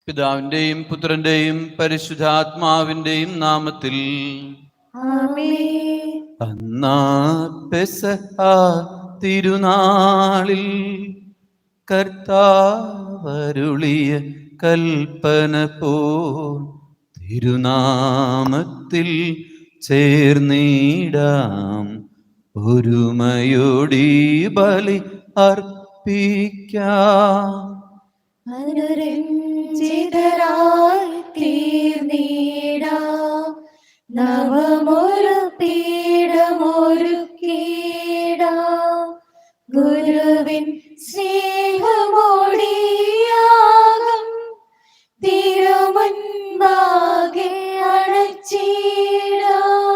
പിതാവിന്റെയും പുത്രന്റെയും പരിശുദ്ധാത്മാവിന്റെയും നാമത്തിൽ ആമേൻ. അന്നാ പെസഹ തിരുനാളിൽ കർത്താവരുളിയ കൽപ്പന പോ തിരുനാമത്തിൽ ചേർന്നിടാം ഒരുമയോടി ബലി അർപ്പിക്കാം. അനുരഞ്ജിതരായി തീർന്നിടാം, നവമൊരു പീഠമൊരുക്കിടാം. ഗുരുവിൻ സ്നേഹമോടിയാകം തിരുമുൻപാകെ അണച്ചിടാം.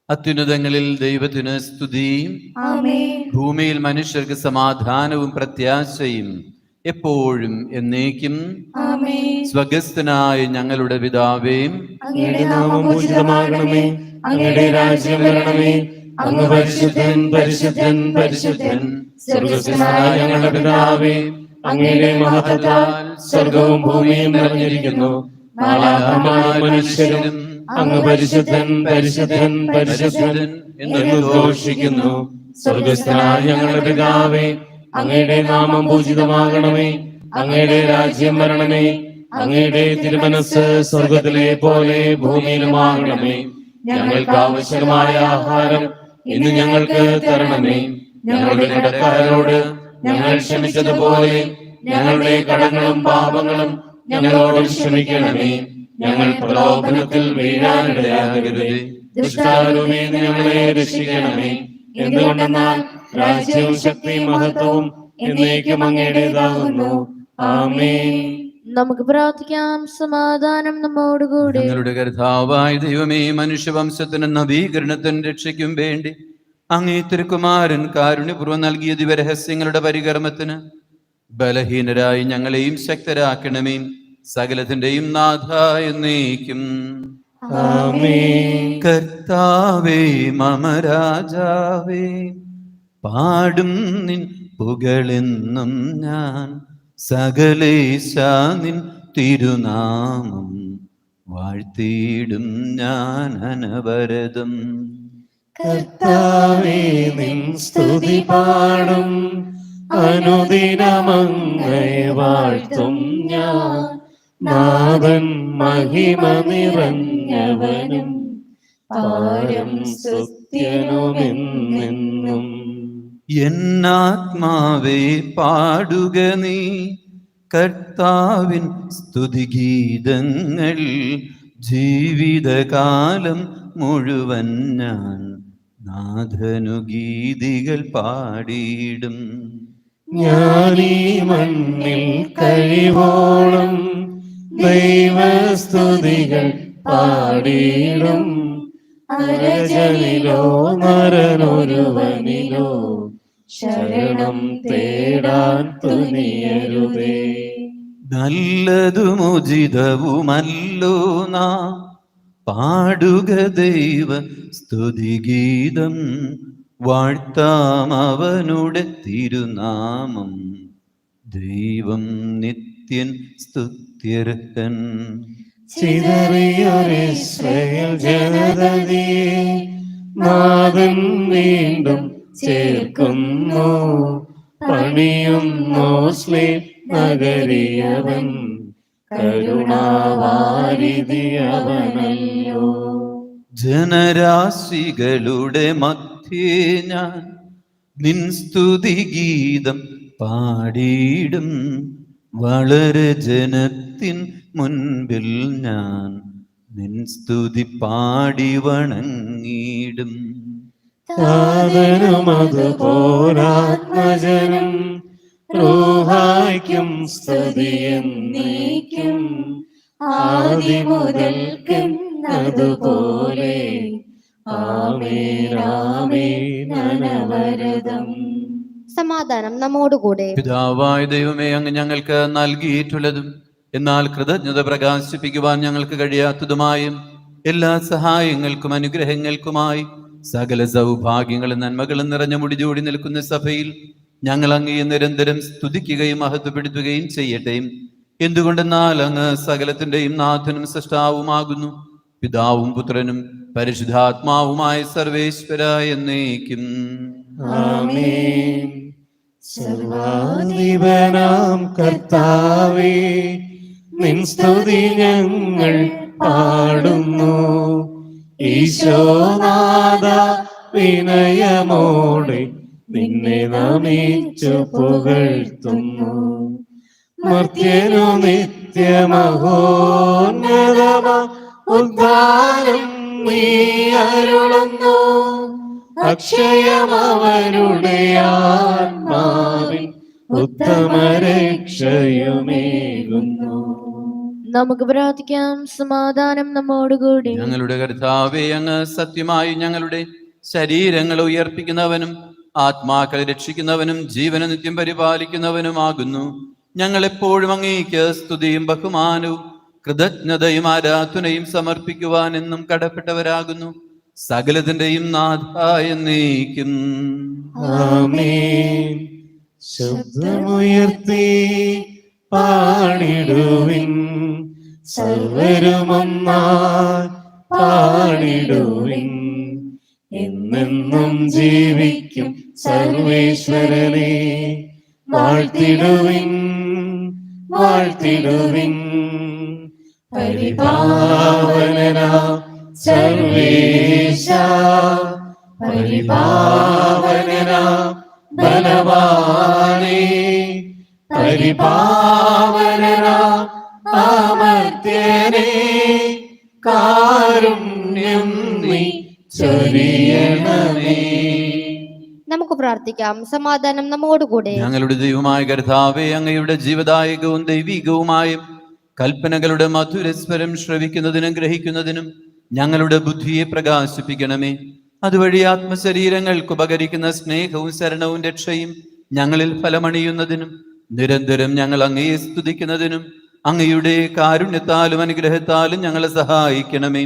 അത്യുന്നതങ്ങളിൽ ദൈവത്തിന് സ്തുതി. ആമേൻ. ഭൂമിയിൽ മനുഷ്യർക്ക് സമാധാനവും പ്രത്യാശയും എപ്പോഴും എന്നേക്കും. ആമേൻ. സ്വഗസ്ഥനായ ഞങ്ങളുടെ പിതാവേ, അങ്ങയുടെ നാമം പൂജിതമാകണമേ. അങ്ങയുടെ രാജ്യം വരണമേ. അങ്ങ് പരിശുദ്ധൻ പരിശുദ്ധൻ പരിശുദ്ധൻ. സ്വർഗ്ഗസ്ഥനായ ഞങ്ങളുടെ പിതാവേ, അങ്ങയുടെ മഹത്വത്താൽ സ്വർഗവും ഭൂമിയും നിറഞ്ഞിരിക്കുന്നു. മാലാഖമാരും മനുഷ്യരും അങ്ങ് പരിശുദ്ധൻ പരിശുദ്ധൻ പരിശുദ്ധൻ എന്ന് ഘോഷിക്കുന്നു. സ്വർഗ്ഗസ്ഥനായ ഞങ്ങളുടെ പിതാവേ, അങ്ങയുടെ നാമം പൂജിതമാകണമേ. അങ്ങയുടെ രാജ്യം വരണമേ. അങ്ങയുടെ തിരുമനസ് സ്വർഗത്തിലെ പോലെ ഭൂമിയിലുമാകണമേ. ഞങ്ങൾക്ക് ആവശ്യമായ ആഹാരം ഇന്ന് ഞങ്ങൾക്ക് തരണമേ. ഞങ്ങളുടെ കടക്കാരോട് ഞങ്ങൾ ക്ഷമിച്ചതുപോലെ ഞങ്ങളുടെ കടങ്ങളും പാപങ്ങളും ഞങ്ങളോട് ക്ഷമിക്കണമേ. ഞങ്ങൾ പ്രലോഭനത്തിൽ വീഴാനിടയാകരുതേ. ദുഷ്ടാരൂപേ ഞങ്ങളെ രക്ഷിക്കണമേ. എന്തുകൊണ്ടെന്നാൽ രാജ്യവും ശക്തിയും മഹത്വവും എന്നേക്കും അങ്ങയുടേതാകുന്നു. ആമേൻ. നമുക്ക് പ്രാർത്ഥിക്കാം. സമാധാനം നമ്മോടുകൂടെ. ഞങ്ങളുടെ കർത്താവായ ദൈവമേ, മനുഷ്യവംശത്തിന് നവീകരണത്തിന് രക്ഷയ്ക്കും വേണ്ടി അങ്ങേ തിരുക്കുമാരൻ കാരുണ്യപൂർവ്വം നൽകിയ ദിവരഹസ്യങ്ങളുടെ പരികർമ്മത്തിന് ബലഹീനരായി ഞങ്ങളെയും ശക്തരാക്കണമേ. സകലത്തിന്റെയും നാഥ എന്നേക്കും. ആമേൻ. കർത്താവേ മമ രാജാവേ, പാടും നിൻ പുകളെന്നും ഞാൻ. സകലേശ നിൻ തിരുനാമം വാഴ്ത്തിയിടും ഞാൻ അനവരതം. കർത്താവേ നിൻ സ്തുതി പാടും, അനുദിനമങ്ങയെ വാഴ്ത്തും ഞാൻ. നാഥൻ മഹിമ നിറഞ്ഞവനും പാരം സ്തുത്യനുമെന്നെന്നും. എന്നാത്മാവേ പാടുക നീ കർത്താവിൻ സ്തുതിഗീതങ്ങൾ. ജീവിതകാലം മുഴുവൻ ഞാൻ നാഥനു ഗീതികൾ പാടിയിടും. ഞാനീ മണ്ണിൽ കഴിവോളം ദൈവസ്തുതികൾ പാടിയിടും. അരജനിലോ നരനൊരുവനിലോ ശരണം തേടാൻ തുനിയരുതേ. നല്ലതുമുചിതവുമല്ലോ നാം പാടുക ദൈവ സ്തുതിഗീതം. വാഴ്ത്താം അവനുടെ തിരുനാമം. ദൈവം നിത്യൻ സ്തുത്യർഹൻ. ചിതറിയൊരിസ്രായേൽ ജനതയെ നാഥൻ വീണ്ടും ചേർക്കുന്നു. പണിയുന്നു സ്ലേം നഗരിയവൻ, കരുണാവാരിധിയവനല്ലോ. ജനരാശികളുടെ മധ്യേ ഞാൻ നിൻ സ്തുതിഗീതം പാടിയിടും. വളരെ ജനത്തിൻ മുൻപിൽ ഞാൻ നിൻ സ്തുതി പാടി വണങ്ങിയിടും. താതനും അതുപോലാത്മജനം റൂഹായ്ക്കും സ്തുതിയെന്നേക്കും. ആദിമുതൽക്കുന്നതുപോലെ ആമേൻ ആമേൻ അനവരതം. സമാധാനം നമ്മോടുകൂടെ. പിതാവായ ദൈവമേ, അങ്ങ് ഞങ്ങൾക്ക് നൽകിയിട്ടുള്ളതും എന്നാൽ കൃതജ്ഞത പ്രകാശിപ്പിക്കുവാൻ ഞങ്ങൾക്ക് കഴിയാത്തതുമായും എല്ലാ സഹായങ്ങൾക്കും അനുഗ്രഹങ്ങൾക്കുമായി സകല സൗഭാഗ്യങ്ങളും നന്മകളും നിറഞ്ഞ മുടിചൂടി നിൽക്കുന്ന സഭയിൽ ഞങ്ങൾ അങ്ങയെ നിരന്തരം സ്തുതിക്കുകയും മഹത്വപ്പെടുത്തുകയും ചെയ്യട്ടെ. എന്തുകൊണ്ടെന്നാൽ അങ്ങ് സകലത്തിന്റെയും നാഥനും സൃഷ്ടാവുമാകുന്നു. പിതാവും പുത്രനും പരിശുദ്ധാത്മാവുമായ സർവേശ്വര എന്നേക്കും. ആമേൻ. സർവാധിപനാം കർത്താവേ, നിൻ സ്തുതി ഞങ്ങൾ പാടുന്നു. ഈശോനാഥ, വിനയമോടെ നിന്നെ നമിച്ചു പുകഴ്ത്തുന്നു. മർത്യനു നിത്യമഹോന്നതമാ ഉദ്ധാരം നീ അരുളുന്നു. അക്ഷയമവരുടെ ആത്മാവിൽ ഉത്തമരക്ഷയുമേകുന്നു. നമുക്ക് പ്രാർത്ഥിക്കാം. സമാധാനം നമ്മോടുകൂടി. ഞങ്ങളുടെ കർത്താവേ, അങ്ങ് സത്യമായി ഞങ്ങളുടെ ശരീരങ്ങൾ ഉയർപ്പിക്കുന്നവനും ആത്മാക്കളെ രക്ഷിക്കുന്നവനും ജീവനെ നിത്യം പരിപാലിക്കുന്നവനുമാകുന്നു. ഞങ്ങൾ എപ്പോഴും അങ്ങേക്ക് സ്തുതിയും ബഹുമാനവും കൃതജ്ഞതയും ആരാധനയും സമർപ്പിക്കുവാൻ എന്നും കടപ്പെട്ടവരാകുന്നു. സകലത്തിന്റെയും നാഥ എന്നേക്കും. ആമേൻ. ശബ്ദമുയർത്തി പാടിടുവിൻ, സർവരുമൊന്നായി പാടിടുവിൻ. എന്നെന്നും ജീവിക്കും സർവേശ്വരനെ വാഴ്ത്തിടുവിൻ, വാഴ്ത്തിടുവിൻ. പരിപാവനനാ സർവേശ, പരിപാവനനാ ബലവാനേ, പരിപാവനനാ അമർത്യനേ, കാരുണ്യം നീ ചൊരിയണമേ. നമുക്ക് പ്രാർത്ഥിക്കാം. സമാധാനം നമ്മോടുകൂടെ. ഞങ്ങളുടെ ദൈവമായ കർത്താവേ, അങ്ങയുടെ ജീവദായകവും ദൈവികവുമായ കൽപ്പനകളുടെ മധുരസ്വരം ശ്രവിക്കുന്നതിനും ഗ്രഹിക്കുന്നതിനും ഞങ്ങളുടെ ബുദ്ധിയെ പ്രകാശിപ്പിക്കണമേ. അതുവഴി ആത്മശരീരങ്ങൾക്ക് ഉപകരിക്കുന്ന സ്നേഹവും ശരണവും രക്ഷയും ഞങ്ങളിൽ ഫലമണിയുന്നതിനും നിരന്തരം ഞങ്ങൾ അങ്ങയെ സ്തുതിക്കുന്നതിനും അങ്ങയുടെ കാരുണ്യത്താലും അനുഗ്രഹത്താലും ഞങ്ങളെ സഹായിക്കണമേ.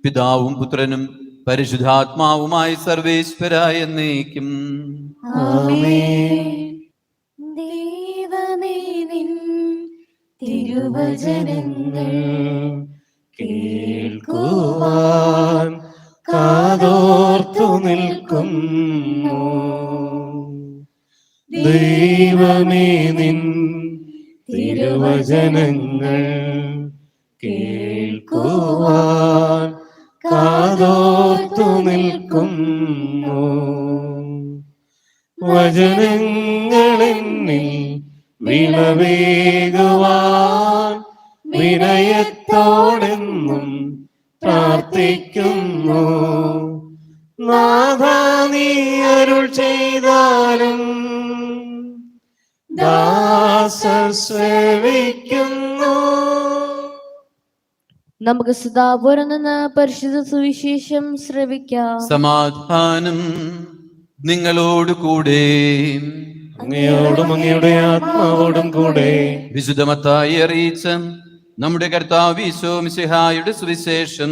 പിതാവും പുത്രനും പരിശുദ്ധാത്മാവുമായ സർവേശ്വരായ എന്നേക്കും. ആമേൻ. ദൈവമേ, നിൻ തിരുവചനങ്ങൾ കേൾക്കുവാൻ കാതോർത്തു നിൽക്കുന്നു. ദൈവമേ, നിൻ തിരുവചനങ്ങൾ കേൾക്കുവാൻ കാതോർത്തു നിൽക്കുന്നു. വചനങ്ങളെന്നിൽ വിളവേകുവാൻ വിനയത്തോടെന്നും പ്രാർത്ഥിക്കുന്നു. നാഥാ, നീ അരുൾ ചെയ്താലും ദാസർ ശ്രവിക്കുന്നു. നമുക്ക് സദാപുരം നിന്ന് പരിശുദ്ധ സുവിശേഷം ശ്രവിക്കാം. സമാധാനം നിങ്ങളോട് കൂടെ. അങ്ങയോടും അങ്ങയുടെ ആത്മാവോടും കൂടെ. വിശുദ്ധ മത്തായി അറിയിച്ച നമ്മുടെ കർത്താവ് ഈശോ മിശിഹായുടെ സുവിശേഷം.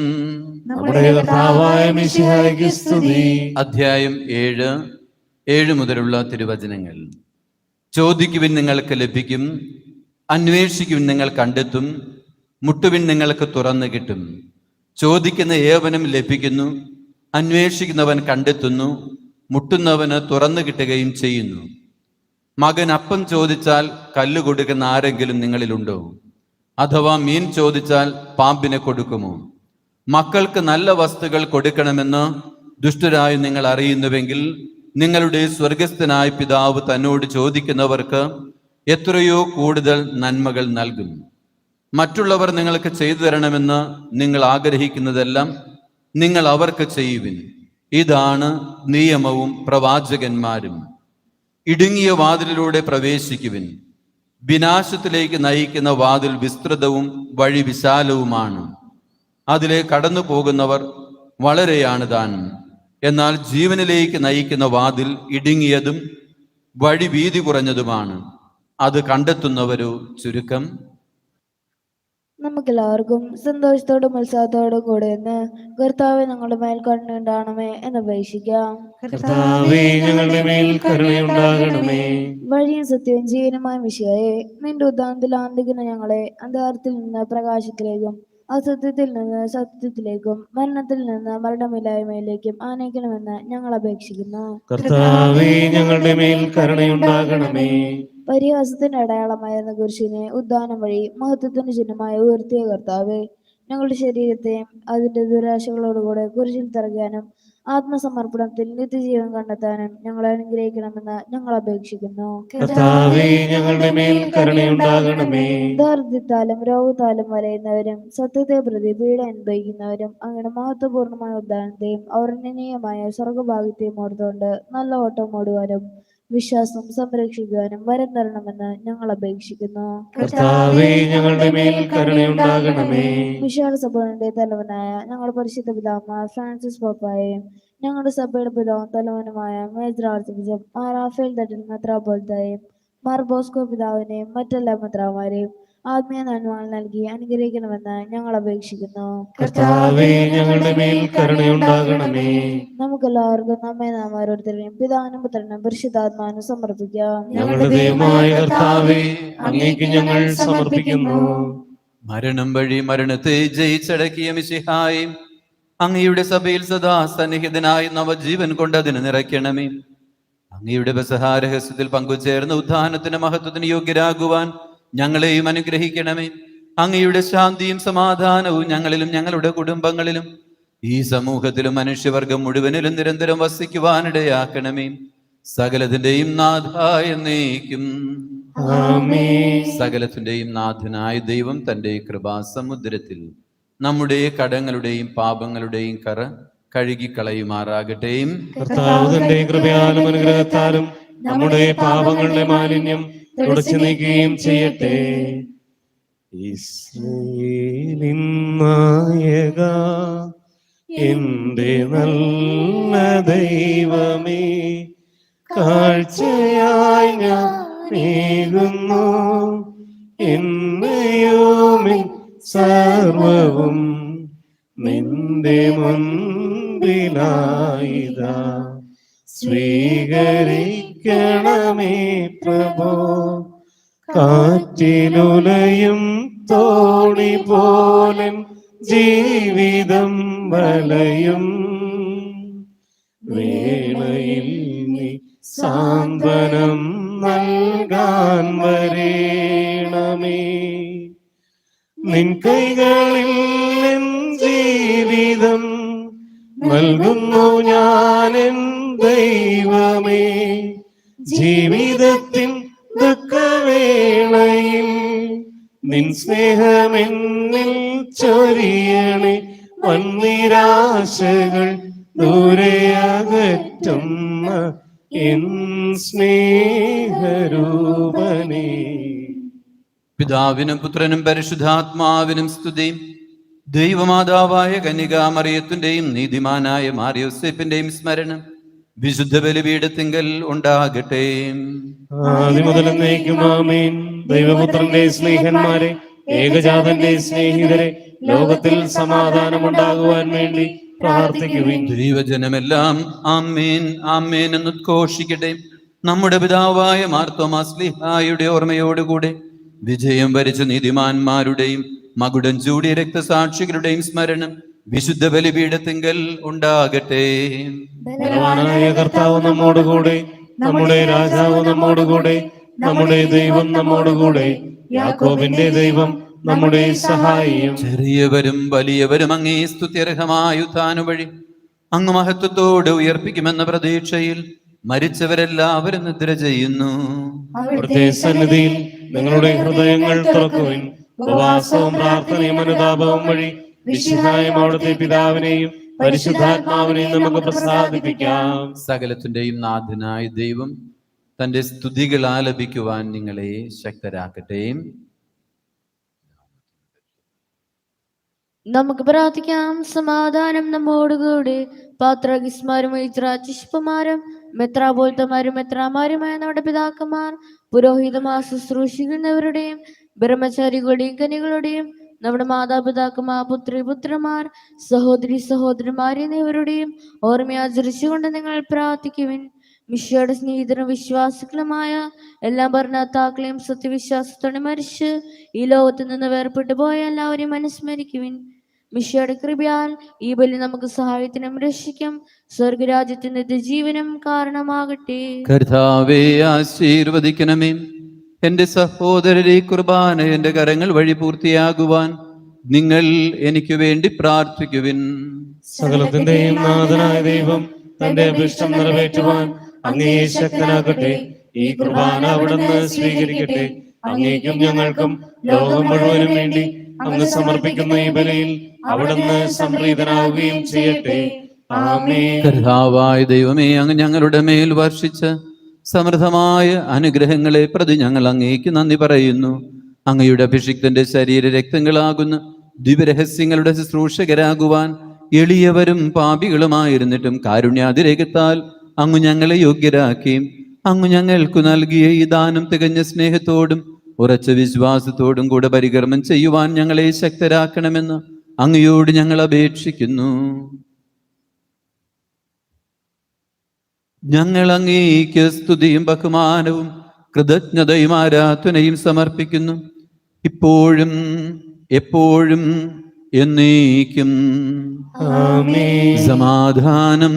നമ്മുടെ കർത്താവായ മിശിഹായ്ക്ക് സ്തുതി. അധ്യായം 7 മുതലുള്ള തിരുവചനങ്ങൾ. ചോദിക്കുവിൻ, നിങ്ങൾക്ക് ലഭിക്കും; അന്വേഷിക്കുവിൻ, നിങ്ങൾ കണ്ടെത്തും; മുട്ടുവിൻ, നിങ്ങൾക്ക് തുറന്നു കിട്ടും. ചോദിക്കുന്ന ഏവനും ലഭിക്കുന്നു, അന്വേഷിക്കുന്നവൻ കണ്ടെത്തുന്നു, മുട്ടുന്നവന് തുറന്നു കിട്ടുകയും ചെയ്യുന്നു. മകൻ അപ്പം ചോദിച്ചാൽ കല്ല് കൊടുക്കുന്ന ആരെങ്കിലും നിങ്ങളിലുണ്ടോ? അഥവാ മീൻ ചോദിച്ചാൽ പാമ്പിനെ കൊടുക്കുമോ? മക്കൾക്ക് നല്ല വസ്തുക്കൾ കൊടുക്കണമെന്ന് ദുഷ്ടരായി നിങ്ങൾ അറിയുന്നുവെങ്കിൽ നിങ്ങളുടെ സ്വർഗസ്ഥനായ പിതാവ് തന്നോട് ചോദിക്കുന്നവർക്ക് എത്രയോ കൂടുതൽ നന്മകൾ നൽകും. മറ്റുള്ളവർ നിങ്ങൾക്ക് ചെയ്തു തരണമെന്ന് നിങ്ങൾ ആഗ്രഹിക്കുന്നതെല്ലാം നിങ്ങൾ അവർക്ക് ചെയ്യുവിൻ. ഇതാണ് നിയമവും പ്രവാചകന്മാരും. ഇടുങ്ങിയ വാതിലിലൂടെ പ്രവേശിക്കുവിൻ. വിനാശത്തിലേക്ക് നയിക്കുന്ന വാതിൽ വിസ്തൃതവും വഴി വിശാലവുമാണ്. അതിലെ കടന്നു പോകുന്നവർ വളരെയാണ് താനും. എന്നാൽ ജീവനിലേക്ക് നയിക്കുന്ന വാതിൽ ഇടുങ്ങിയതും വഴി വീതി കുറഞ്ഞതുമാണ്. അത് കണ്ടെത്തുന്നവരോ ചുരുക്കം. നമുക്കെല്ലാവർക്കും സന്തോഷത്തോടും ഉത്സാഹത്തോടും കൂടെ ഇന്ന് കർത്താവെ ഞങ്ങളുടെ മേൽ കരുണയുണ്ടാകണമേ എന്ന് അപേക്ഷിക്കാം. കർത്താവേ, ഞങ്ങളുടെ മേൽ കരുണയുണ്ടാകണമേ. വഴിയും സത്യവും ജീവനുമായ മിശിഹായേ, നിന്റെ ഉദാഹരണത്തിൽ ആന്തിക്കുന്ന ഞങ്ങളെ അന്ധകാരത്തിൽ നിന്ന് പ്രകാശത്തിലേക്കും അസത്യത്തിൽ നിന്ന് സത്യത്തിലേക്കും മരണത്തിൽ നിന്ന് മരണമില്ലായ്മയിലേക്കും ആനയിക്കണമെന്ന് ഞങ്ങൾ അപേക്ഷിക്കുന്നു. കർത്താവേ, ഞങ്ങളുടെ മേൽ കരുണയുണ്ടാകണമേ. പരിഹാസത്തിന്റെ അടയാളമായിരുന്ന കുരിശിനെ ഉദ്ധാനം വഴി മഹത്വത്തിന് ചിഹ്നമായി ഉയർത്തിയ കർത്താവെ, ഞങ്ങളുടെ ശരീരത്തെയും അതിന്റെ ദുരാശകളോടുകൂടെ കുരിശിൽ തറയ്ക്കാനും ആത്മസമർപ്പണത്തിൽ നിത്യജീവൻ കണ്ടെത്താനും ഞങ്ങളെ അനുഗ്രഹിക്കണമെന്ന് ഞങ്ങൾ അപേക്ഷിക്കുന്നു. കർത്താവേ, ഞങ്ങളുടെ മേൽ കരുണയുണ്ടാകണമേ. ദാരിദ്ര്യത്താലും രോഗത്താലും വലയുന്നവരും സത്യത്തെ പ്രതി പീഡ അനുഭവിക്കുന്നവരും അങ്ങനെ മഹത്വപൂർണമായ ഉദ്ധാനത്തെയും അവർണ്ണനീയമായ സ്വർഗഭാഗ്യത്തെയും ഓർത്തുകൊണ്ട് നല്ല ഓട്ടം ഓടുവാനും വിശ്വാസം സംരക്ഷിക്കുവാനും വരം തരണമെന്ന് ഞങ്ങൾ അപേക്ഷിക്കുന്നു. കർത്താവേ, ഞങ്ങളുടെ മേൽ കരുണയുണ്ടാകണമേ. വിശാല സഭയുടെ തലവനായ ഞങ്ങളുടെ പരിശുദ്ധ പിതാമ ഫ്രാൻസിസ് പാപ്പായെയും ഞങ്ങളുടെ സഭയുടെ പിതാവും തലവനുമായ major arch bishop Mar Raphael Thattil മെത്രാപ്പൊലീത്തയെയും മാർ ബോസ്കോ പിതാവിനെയും മറ്റെല്ലാ മെത്രാമാരെയും ആത്മീയ നന്മകൾ നൽകി അനുഗ്രഹിക്കണമെന്ന് ഞങ്ങൾ അപേക്ഷിക്കുന്നു. കർത്താവേ, ഞങ്ങളുടെ മേൽ കരുണയുണ്ടാകണമേ. നമുക്കെല്ലാവർക്കും നമ്മെ നാം ഓരോരുത്തരെയും പിതാവിനും പുത്രനും പരിശുദ്ധാത്മാവിനും സമർപ്പിക്കാം. ഞങ്ങളുടെ ദൈവമായ കർത്താവേ, അങ്ങേക്ക് ഞങ്ങൾ സമർപ്പിക്കുന്നു. മരണം വഴി മരണത്തെ ജയിച്ചടക്കിയ മിശിഹായേ, അങ്ങയുടെ സഭയിൽ സദാ സന്നിഹിതനായി നവജീവൻ കൊണ്ട് അതിന് നിറയ്ക്കണമേ. അങ്ങയുടെ പെസഹാരഹസ്യത്തിൽ പങ്കുചേർന്ന ഉത്ഥാനത്തിന് മഹത്വത്തിന് യോഗ്യരാകുവാൻ ഞങ്ങളെയും അനുഗ്രഹിക്കണമേ. അങ്ങയുടെ ശാന്തിയും സമാധാനവും ഞങ്ങളിലും ഞങ്ങളുടെ കുടുംബങ്ങളിലും ഈ സമൂഹത്തിലും മനുഷ്യവർഗം മുഴുവനിലും നിരന്തരം വസിക്കുവാനിടയാക്കണമേ. സകലത്തിന്റെയും നാഥായ എന്നേക്കും ആമേൻ. സകലത്തിന്റെയും നാഥനായ ദൈവം തന്റെ കൃപാസമുദ്രത്തിൽ നമ്മുടെ കടങ്ങളുടെയും പാപങ്ങളുടെയും കറ കഴുകിക്കളയുമാറാകട്ടെ. കർത്താവ് തന്റെ കൃപയാലും അനുഗ്രഹത്താലും നമ്മുടെ പാപങ്ങളുടെ മാലിന്യം തുടച്ചു നീക്കുകയും ചെയ്യട്ടെ. ഇസ്രായേലിൻ നായക, എന്റെ നല്ല ദൈവമേ, കാഴ്ചയായി ഞാനേകുന്നു എന്നെയോമിൻ സർവവും നിന്റെ മുൻപിലായിതാ. സ്വീകരിക്കണമേ പ്രഭോ, കാറ്റിലുലയും തോണി പോലൻ ജീവിതം വലയും വേളയിൽ നീ സാന്ത്വനം നൽകാൻ വരേണമേ. നിൻ കൈകളിൽ എൻ ജീവിതം നൽകുന്നു ഞാനെൻ ദൈവമേ. ജീവിതത്തിൻ ദുഃഖവേളയിൽ നിൻ സ്നേഹമെന്നിൽ ചൊരിയണേ. വൻനിരാശകൾ ദൂരെ അകറ്റുന്ന എൻ സ്നേഹരൂപനേ. പിതാവിനും പുത്രനും പരിശുദ്ധാത്മാവിനും സ്തുതി. ദൈവമാതാവായ കന്യകാമറിയത്തിന്റെയും നീതിമാനായ മാർയോസേപ്പിന്റെയും സ്മരണം വിശുദ്ധ ബലിപീഠത്തിങ്കൽ ഉണ്ടാകട്ടെ. ആദിമുതൽ എന്നേക്കും ആമേൻ. ദൈവപുത്രന്റെ സ്നേഹന്മാരെ, ഏകജാതന്റെ സ്നേഹിതരെ, ലോകത്തിൽ സമാധാനമുണ്ടാകുവാൻ വേണ്ടി പ്രാർത്ഥിക്കുവിൻ. ദൈവജനമെല്ലാം ആമേൻ ആമേൻ എന്ന് ഉദ്ഘോഷിക്കട്ടെ. നമ്മുടെ പിതാവായ മാർത്തോമാ ശ്ലീഹായുടെ ഓർമ്മയോടുകൂടെ വിജയം വരിച്ച നീതിമാന്മാരുടെയും മകുടം ചൂടിയ രക്തസാക്ഷികളുടെയും സ്മരണം വിശുദ്ധ ബലിപീഠത്തിങ്കൽ ഉണ്ടാകട്ടെ. ബലവാനായ കർത്താവ് നമ്മോടുകൂടെ, നമ്മുടെ രാജാവ് നമ്മോടുകൂടെ, നമ്മുടെ ദൈവം നമ്മോടുകൂടെ. യാക്കോബിന്റെ ദൈവം നമ്മുടെ സഹായിയും. ചെറിയവരും വലിയവരും അങ്ങേ സ്തുത്യർഹമായ ഉത്ഥാനം വഴി അങ്ങ് മഹത്വത്തോടെ ഉയർപ്പിക്കുമെന്ന പ്രതീക്ഷയിൽ മരിച്ചവരെല്ലാവരും നിദ്ര ചെയ്യുന്നു. അവിടുത്തെ സന്നിധിയിൽ നിങ്ങളുടെ ഹൃദയങ്ങൾ തുറക്കുവിൻ. ഉപവാസവും പ്രാർത്ഥനയും അനുതാപവും വഴി വിശുദ്ധായ അവിടുത്തെ പിതാവിനെയും പരിശുദ്ധാത്മാവിനെയും നമുക്ക് പ്രസാദിപ്പിക്കാം. സകലത്തിന്റെയും നാഥനായ ദൈവം തന്റെ സ്തുതികൾ ആലപിക്കുവാൻ നിങ്ങളെ ശക്തരാക്കട്ടെ. നമുക്ക് പ്രാർത്ഥിക്കാം. സമാധാനം നമ്മോടുകൂടി. പാത്രകിസ്മാരും ഇത്രാചിഷ്പമാരും മെത്രാപോൽത്തമാരും മെത്രാമാരുമായ നമ്മുടെ പിതാക്കന്മാർ, പുരോഹിതമാർ, ശുശ്രൂഷിക്കുന്നവരുടെയും ബ്രഹ്മചാരികളുടെയും കനികളുടെയും നമ്മുടെ മാതാപിതാക്കന്മാർ, പുത്രന്മാർ, സഹോദരി സഹോദരന്മാർ എന്നിവരുടെയും ഓർമ്മയാചരിച്ചുകൊണ്ട് നിങ്ങൾ പ്രാർത്ഥിക്കുവിൻ. മിശിഹായുടെ സ്നേഹിതരും വിശ്വാസികളുമായ എല്ലാ ഭരണകർത്താക്കളെയും സത്യവിശ്വാസത്തോടെ മരിച്ച് ഈ ലോകത്ത് നിന്ന് വേർപെട്ടു പോയ എല്ലാവരെയും അനുസ്മരിക്കുവിൻ. മിശിഹായുടെ കൃപയാൽ ഈ ബലി നമുക്ക് സഹായത്തിനും രക്ഷിക്കും സ്വർഗരാജ്യത്തിന്റെ ജീവനും കാരണമാകട്ടെ. കർത്താവേ ആശീർവദിക്കണമേ. എന്റെ സഹോദരരെ, കുർബാന എന്റെ കരങ്ങൾ വഴി പൂർത്തിയാകുവാൻ നിങ്ങൾ എനിക്ക് വേണ്ടി പ്രാർത്ഥിക്കുവിൻ. സകലത്തിന്റെയും നാഥനായ ദൈവം തന്റെ അഭിഷ്ടം നിറവേറ്റുവാൻ അങ്ങേ ശക്തനാകട്ടെ. ഈ കുർബാന അവിടുന്ന് സ്വീകരിക്കട്ടെ. അങ്ങേക്കും ഞങ്ങൾക്കും ലോകം മുഴുവനും വേണ്ടി അങ്ങ് സമർപ്പിക്കുന്ന ഈ ബലിയിൽ അവിടുന്ന് സംപ്രീതനാവുകയും ചെയ്യട്ടെ. ആമേൻ. കർത്താവായ ദൈവമേ, അങ്ങ് ഞങ്ങളുടെ മേൽ വർഷിച്ച സമൃദ്ധമായ അനുഗ്രഹങ്ങളെ പ്രതി ഞങ്ങൾ അങ്ങേക്ക് നന്ദി പറയുന്നു. അങ്ങയുടെ അഭിഷിക്തന്റെ ശരീര രക്തങ്ങളാകുന്ന ദിവ്യരഹസ്യങ്ങളുടെ ശുശ്രൂഷകരാകുവാൻ എളിയവരും പാപികളുമായിരുന്നിട്ടും കാരുണ്യാതിരേകത്താൽ അങ്ങ് ഞങ്ങളെ യോഗ്യരാക്കി. അങ്ങ് ഞങ്ങൾക്ക് നൽകിയ ഈ ദാനം തികഞ്ഞ സ്നേഹത്തോടും ഉറച്ച വിശ്വാസത്തോടും കൂടെ പരികർമ്മം ചെയ്യുവാൻ ഞങ്ങളെ ശക്തരാക്കണമെന്ന് അങ്ങയോട് ഞങ്ങൾ അപേക്ഷിക്കുന്നു. ഞങ്ങൾ അങ്ങേക്ക് സ്തുതിയും ബഹുമാനവും കൃതജ്ഞതയും ആരാധനയും സമർപ്പിക്കുന്നു, ഇപ്പോഴും എപ്പോഴും എന്നേക്കും. ആമേൻ. സമാധാനം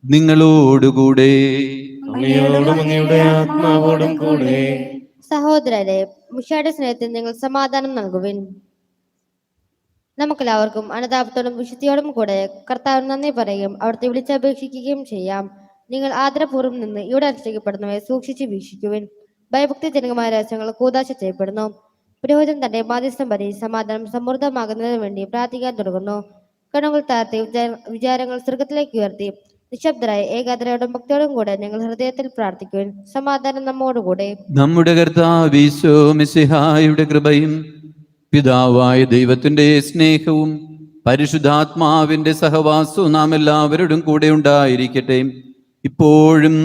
നിങ്ങളോടുകൂടെ. അങ്ങയോടും അങ്ങയുടെ ആത്മാവോടും കൂടെ. സഹോദരരെ, മിശിഹായുടെ സ്നേഹത്തിൽ നിങ്ങൾ സമാധാനം നൽകുവിൻ. നമുക്കെല്ലാവർക്കും അനുതാപത്തോടും വിശുദ്ധിയോടും കൂടെ കർത്താവിന് നന്ദി പറയുകയും അവിടുത്തെ വിളിച്ചപേക്ഷിക്കുകയും ചെയ്യാം. നിങ്ങൾ ആദരപൂർവ്വം നിന്ന് ഇവിടെ അനുഷ്ഠിക്കപ്പെടുന്നവയെ സൂക്ഷിച്ച് വീക്ഷിക്കുവിൻ. ഭയഭക്തിജനകമായ രഹസ്യങ്ങൾ കൂദാശ ചെയ്യപ്പെടുന്നു. പുരോഹിതൻ തന്റെ മാധ്യസ്ഥം വരെ സമാധാനം സമൃദ്ധമാകുന്നതിന് വേണ്ടി പ്രാർത്ഥിക്കാൻ തുടങ്ങുന്നു. കണ്ണുകൾ താഴ്ത്തി വിചാരങ്ങൾ സ്വർഗത്തിലേക്ക് ഉയർത്തി നിശബ്ദരായ ഏകാഗ്രയോടും ഭക്തിയോടും കൂടെ ഞങ്ങൾ ഹൃദയത്തിൽ പ്രാർത്ഥിക്കുവിൻ. സമാധാനം നമ്മോടുകൂടെ. നമ്മുടെ കർത്താവ് ഈശോ മിശിഹായുടെ കൃപയും പിതാവായ ദൈവത്തിന്റെ സ്നേഹവും പരിശുദ്ധാത്മാവിന്റെ സഹവാസവും നാം എല്ലാവരോടും കൂടെ ഉണ്ടായിരിക്കട്ടെ, ഇപ്പോഴും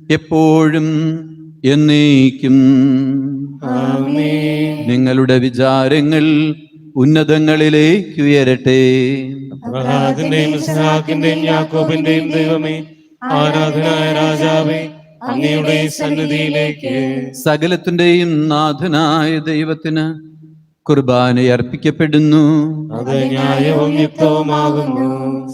എപ്പോഴും എന്നേക്കും. ആമേൻ. നിങ്ങളുടെ വിചാരങ്ങൾ ഉന്നതങ്ങളിലേക്ക് ഉയരട്ടെ. അബ്രഹാമിന്റെയും ഇസ്ഹാക്കിന്റെയും യാക്കോബിന്റെയും ദൈവമേ, ആരാധനായ രാജാവേ, അങ്ങയുടെ സന്നിധിയിലേക്ക് സകലത്തിന്റെയും നാഥനായ ദൈവത്തിന് കുർബാന അർപ്പിക്കപ്പെടുന്നു. അത് ന്യായവും യുക്തവുമാകുന്നു.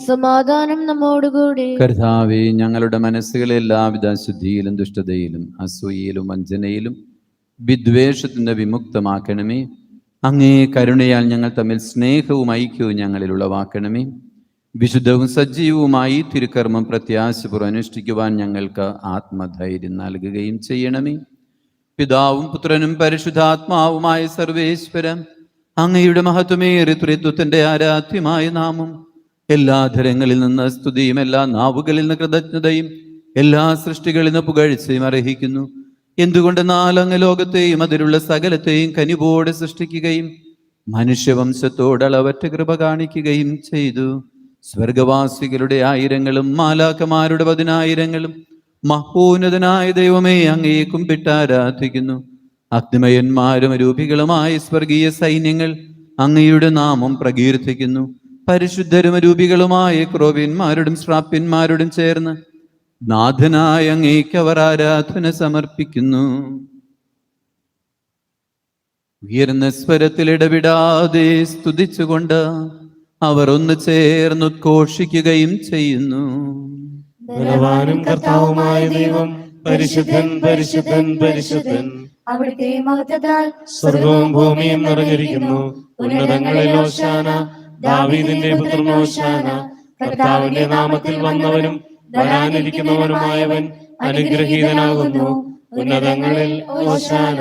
സമാധാനം നമ്മോടുകൂടെ. കർത്താവേ, ഞങ്ങളുടെ മനസ്സുകളെ എല്ലാവിധ അശുദ്ധിയിലും ദുഷ്ടതയിലും അസൂയയിലും വഞ്ചനയിലും വിദ്വേഷത്തിന്റെ വിമുക്തമാക്കണമേ. അങ്ങേ കരുണയാൽ ഞങ്ങൾ തമ്മിൽ സ്നേഹവും ഐക്യവും ഞങ്ങളിൽ ഉളവാക്കണമേ. വിശുദ്ധവും സജീവവുമായി തിരുക്കർമ്മം പ്രത്യാശപൂർവ്വം അനുഷ്ഠിക്കുവാൻ ഞങ്ങൾക്ക് ആത്മധൈര്യം നൽകുകയും ചെയ്യണമേ. പിതാവും പുത്രനും പരിശുദ്ധാത്മാവുമായ സർവേശ്വരം, അങ്ങയുടെ മഹത്വമേറിയ ത്രിത്വത്തിന്റെ ആരാധ്യമായ നാമം എല്ലാ ധരങ്ങളിൽ നിന്ന് സ്തുതിയും എല്ലാ നാവുകളിൽ നിന്ന് കൃതജ്ഞതയും എല്ലാ സൃഷ്ടികളിൽ നിന്ന് പുകഴ്ചയും അർഹിക്കുന്നു. എന്തുകൊണ്ടെന്നാൽ അങ്ങ് ലോകത്തെയും അതിലുള്ള സകലത്തെയും കനിവോടെ സൃഷ്ടിക്കുകയും മനുഷ്യവംശത്തോട് അളവറ്റ കൃപ കാണിക്കുകയും ചെയ്തു. സ്വർഗവാസികളുടെ ആയിരങ്ങളും മാലാഖമാരുടെ 10,000-ങ്ങളും മഹോന്നതനായ ദൈവമേ അങ്ങയെ കുമ്പിട്ട് ആരാധിക്കുന്നു. അഗ്നിമയന്മാരും രൂപികളുമായ സ്വർഗീയ സൈന്യങ്ങൾ അങ്ങയുടെ നാമം പ്രകീർത്തിക്കുന്നു. പരിശുദ്ധരും രൂപികളുമായ ക്രോവ്യന്മാരോടും ശ്രാപ്യന്മാരോടും ചേർന്ന് നാഥനായ അങ്ങേക്ക് അവർ ആരാധന സമർപ്പിക്കുന്നു. ഉയർന്ന സ്വരത്തിൽ ഇടവിടാതെ സ്തുതിച്ചുകൊണ്ട് അവർ ഒന്ന് ചേർന്ന് ഉദ്ഘോഷിക്കുകയും ചെയ്യുന്നു. ബലവാനും കർത്താവുമായ ദൈവം, പരിശുദ്ധൻ പരിശുദ്ധൻ പരിശുദ്ധൻ. അവിടുത്തെ മഹത്വത്താൽ സ്വർഗവും ഭൂമിയും നിറഞ്ഞിരിക്കുന്നു. ഉന്നതങ്ങളിൽ ഹോശാന, ദാവീദിന്റെ പുത്രൻ ഹോശാന. കർത്താവിന്റെ നാമത്തിൽ വന്നവനും വരാനിരിക്കുന്നവനുമായവൻ അനുഗ്രഹീതനാകുന്നു. ഉന്നതങ്ങളിൽ ഹോശാന.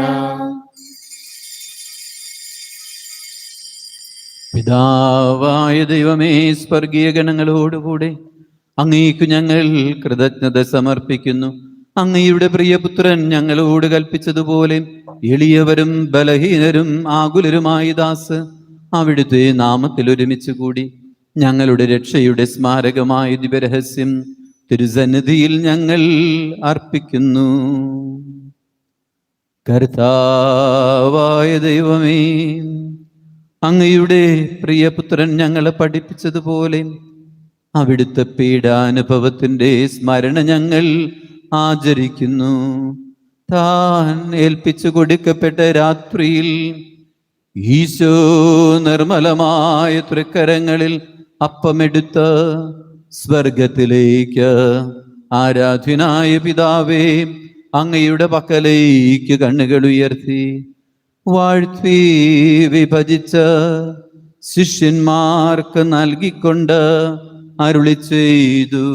പിതാവായ ദൈവമേ, സ്വർഗീയ ഗണങ്ങളോടുകൂടെ അങ്ങേക്കു ഞങ്ങൾ കൃതജ്ഞത സമർപ്പിക്കുന്നു. അങ്ങയുടെ പ്രിയപുത്രൻ ഞങ്ങളോട് കൽപ്പിച്ചതുപോലെ എളിയവരും ബലഹീനരും ആകുലരുമായ ദാസ് അവിടുത്തെ നാമത്തിൽ ഒരുമിച്ച് കൂടി ഞങ്ങളുടെ രക്ഷയുടെ സ്മാരകമായ ദിവ്യരഹസ്യം തിരുസന്നിധിയിൽ ഞങ്ങൾ അർപ്പിക്കുന്നു. കർത്താവായ ദൈവമേ, അങ്ങയുടെ പ്രിയപുത്രൻ ഞങ്ങളെ പഠിപ്പിച്ചതുപോലെ അവിടുത്തെ പീഡാനുഭവത്തിന്റെ സ്മരണ ഞങ്ങൾ ആചരിക്കുന്നു. താൻ ഏൽപ്പിച്ചു കൊടുക്കപ്പെട്ട രാത്രിയിൽ ഈശോ നിർമ്മലമായ തൃക്കരങ്ങളിൽ അപ്പമെടുത്ത് സ്വർഗത്തിലേക്ക് ആരാധ്യനായ പിതാവേ അങ്ങയുടെ പക്കലേക്ക് കണ്ണുകൾ ഉയർത്തി വാഴ്ത്തി വിഭജിച്ച് ശിഷ്യന്മാർക്ക് നൽകിക്കൊണ്ട് അരുളി ചെയ്തു,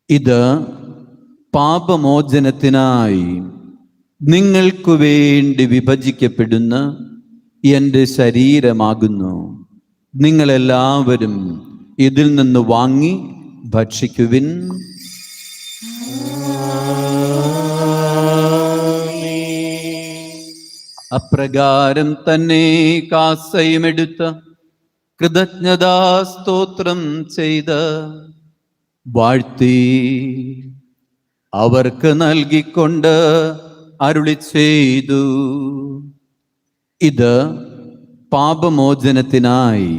ഇത് പാപമോചനത്തിനായി നിങ്ങൾക്കു വേണ്ടി വിഭജിക്കപ്പെടുന്ന എൻ്റെ ശരീരമാകുന്നു. നിങ്ങളെല്ലാവരും ഇതിൽ നിന്ന് വാങ്ങി ഭക്ഷിക്കുവിൻ. അപ്രകാരം തന്നെ കാസയുമെടുത്ത് കൃതജ്ഞതാ സ്തോത്രം ചെയ്ത് വാഴ്ത്തി അവർക്ക് നൽകിക്കൊണ്ട് അരുളി ചെയ്തു, ഇത് പാപമോചനത്തിനായി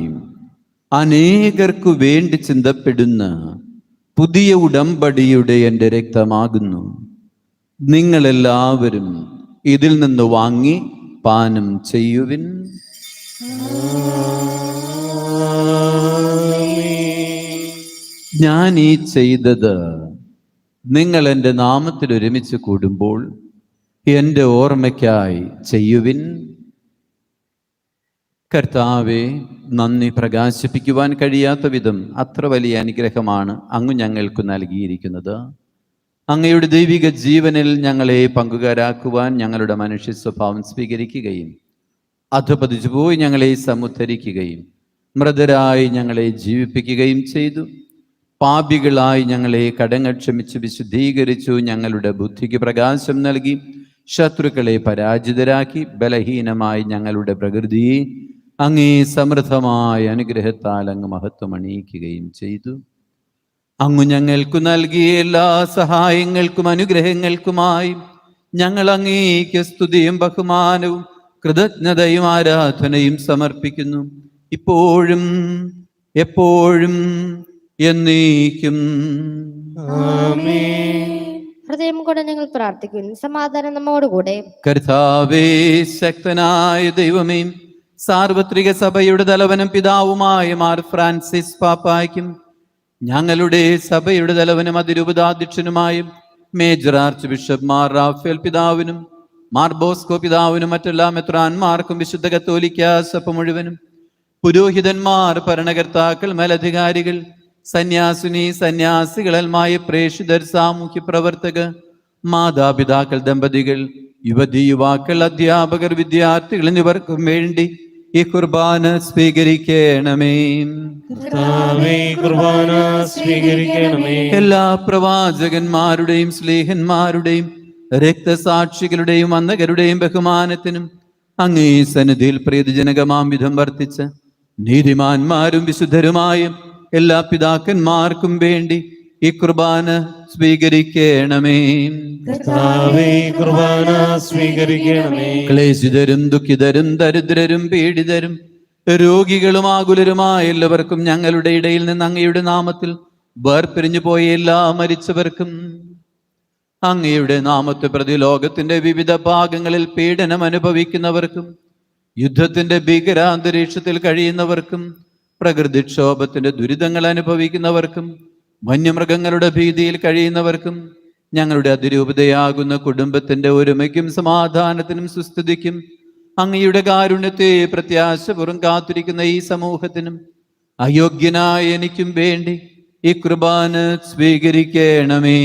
അനേകർക്കു വേണ്ടി ചിന്തപ്പെടുന്ന പുതിയ ഉടമ്പടിയുടെ എൻ്റെ രക്തമാകുന്നു. നിങ്ങളെല്ലാവരും ഇതിൽ നിന്ന് വാങ്ങി പാനം ചെയ്യുവിൻ. ഞാൻ ഈ ചെയ്തത് നിങ്ങൾ എൻ്റെ നാമത്തിൽ ഒരുമിച്ച് കൂടുമ്പോൾ എൻ്റെ ഓർമ്മയ്ക്കായി ചെയ്യുവിൻ. കർത്താവെ, നന്ദി പ്രകാശിപ്പിക്കുവാൻ കഴിയാത്ത വിധം അത്ര വലിയ അനുഗ്രഹമാണ് അങ്ങ് ഞങ്ങൾക്ക് നൽകിയിരിക്കുന്നത്. അങ്ങയുടെ ദൈവിക ജീവനിൽ ഞങ്ങളെ പങ്കുകാരാക്കുവാൻ ഞങ്ങളുടെ മനുഷ്യ സ്വഭാവം സ്വീകരിക്കുകയും അധപതിച്ചു പോയി ഞങ്ങളെ സമുദ്ധരിക്കുകയും മൃതരായി ഞങ്ങളെ ജീവിപ്പിക്കുകയും ചെയ്തു. പാപികളായി ഞങ്ങളെ കടങ്ങൾ ക്ഷമിച്ച് വിശുദ്ധീകരിച്ചു. ഞങ്ങളുടെ ബുദ്ധിക്ക് പ്രകാശം നൽകി ശത്രുക്കളെ പരാജിതരാക്കി ബലഹീനമായി ഞങ്ങളുടെ പ്രകൃതിയെ അങ്ങേ സമൃദ്ധമായ അനുഗ്രഹത്താൽ അങ്ങ് മഹത്വം അണിയിക്കുകയും ചെയ്തു. അങ്ങ് ഞങ്ങൾക്കു നൽകിയ എല്ലാ സഹായങ്ങൾക്കും അനുഗ്രഹങ്ങൾക്കുമായി ഞങ്ങൾ അങ്ങേക്ക് സ്തുതിയും ബഹുമാനവും കൃതജ്ഞതയും ആരാധനയും സമർപ്പിക്കുന്നു, ഇപ്പോഴും എപ്പോഴും എന്നേക്കും. ഹൃദയം കൊണ്ട് ഞങ്ങൾ പ്രാർത്ഥിക്കുന്നു. സമാധാനം നമ്മോടുകൂടെ. കർത്താവേ, ശക്തനായ ദൈവമേ, സാർവത്രിക സഭയുടെ തലവനും പിതാവുമായ മാർ ഫ്രാൻസിസ് പാപ്പായ്ക്കും ഞങ്ങളുടെ സഭയുടെ തലവനും അതിരൂപതാധ്യക്ഷനുമായും major arch bishop Mar Raphael പിതാവിനും മാർ ബോസ്കോ പിതാവിനും മറ്റെല്ലാ മെത്രാന്മാർക്കും വിശുദ്ധ കത്തോലിക്ക സഭ മുഴുവനും പുരോഹിതന്മാർ, ഭരണകർത്താക്കൾ, മേലധികാരികൾ, സന്യാസിനി സന്യാസികളൽമായ പ്രേക്ഷിതർ, സാമൂഹ്യ പ്രവർത്തകർ, മാതാപിതാക്കൾ, ദമ്പതികൾ, യുവതി യുവാക്കൾ, അധ്യാപകർ, വിദ്യാർത്ഥികൾ എന്നിവർക്കും വേണ്ടി ഈ കുർബാന സ്വീകരിക്കണമേ. കുർബാന സ്വീകരിക്കണമേ. എല്ലാ പ്രവാചകന്മാരുടെയും സ്ലേഹന്മാരുടെയും രക്തസാക്ഷികളുടെയും അന്നകരുടെയും ബഹുമാനത്തിനും അങ്ങേ സന്നിധിയിൽ പ്രീതിജനകമാം വിധം വർത്തിച്ച് നീതിമാന്മാരും വിശുദ്ധരുമായ എല്ലാ പിതാക്കന്മാർക്കും വേണ്ടി ഈ കുർബാന സ്വീകരിക്കണമേ. കുർബാന സ്വീകരിക്കണമേ. ക്ലേശിതരും ദുഃഖിതരും ദരിദ്രരും പീഡിതരും രോഗികളും ആകുലരുമായ എല്ലാവർക്കും ഞങ്ങളുടെ ഇടയിൽ നിന്ന് അങ്ങയുടെ നാമത്തിൽ വേർപിരിഞ്ഞു പോയ എല്ലാ മരിച്ചവർക്കും അങ്ങയുടെ നാമത്തെ പ്രതി ലോകത്തിന്റെ വിവിധ ഭാഗങ്ങളിൽ പീഡനം അനുഭവിക്കുന്നവർക്കും യുദ്ധത്തിന്റെ ഭീകരാന്തരീക്ഷത്തിൽ കഴിയുന്നവർക്കും പ്രകൃതിക്ഷോഭത്തിന്റെ ദുരിതങ്ങൾ അനുഭവിക്കുന്നവർക്കും വന്യമൃഗങ്ങളുടെ ഭീതിയിൽ കഴിയുന്നവർക്കും ഞങ്ങളുടെ അതിരൂപതയാകുന്ന കുടുംബത്തിന്റെ ഒരുമയ്ക്കും സമാധാനത്തിനും സുസ്ഥിതിക്കും അങ്ങയുടെ കാരുണ്യത്തെ പ്രത്യാശപൂർവ്വം കാത്തിരിക്കുന്ന ഈ സമൂഹത്തിനും അയോഗ്യനായ എനിക്കും വേണ്ടി ഈ കുർബാന സ്വീകരിക്കണമേ.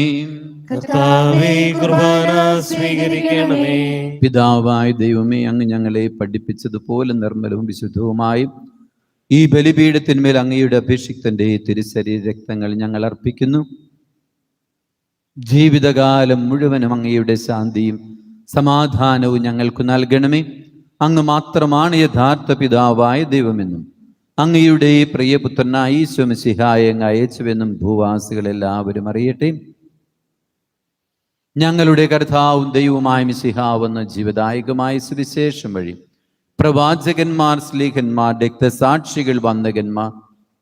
കുർബാന സ്വീകരിക്കണമേ. പിതാവായ ദൈവമേ, അങ്ങ് ഞങ്ങളെ പഠിപ്പിച്ചതുപോലെ നിർമ്മലവും വിശുദ്ധവുമായും ഈ ബലിപീഠത്തിന്മേൽ അങ്ങയുടെ അഭിഷിക്തന്റെ തിരുശരീര രക്തങ്ങൾ ഞങ്ങൾ അർപ്പിക്കുന്നു. ജീവിതകാലം മുഴുവനും അങ്ങയുടെ ശാന്തിയും സമാധാനവും ഞങ്ങൾക്ക് നൽകണമേ. അങ്ങ് മാത്രമാണ് യഥാർത്ഥ പിതാവായ ദൈവമെന്നും അങ്ങയുടെ പ്രിയപുത്രനായ ഈശോ മിശിഹായെ അങ്ങ് അയച്ചുവെന്നും ഭൂവാസികളെല്ലാവരും അറിയട്ടെ. ഞങ്ങളുടെ കർത്താവും ദൈവവുമായ മിശിഹാവെന്ന ജീവദായകമായ സുവിശേഷം വഴി പ്രവാചകന്മാർ, സ്ലീഹന്മാർ, രക്തസാക്ഷികൾ, വന്ദകന്മാർ,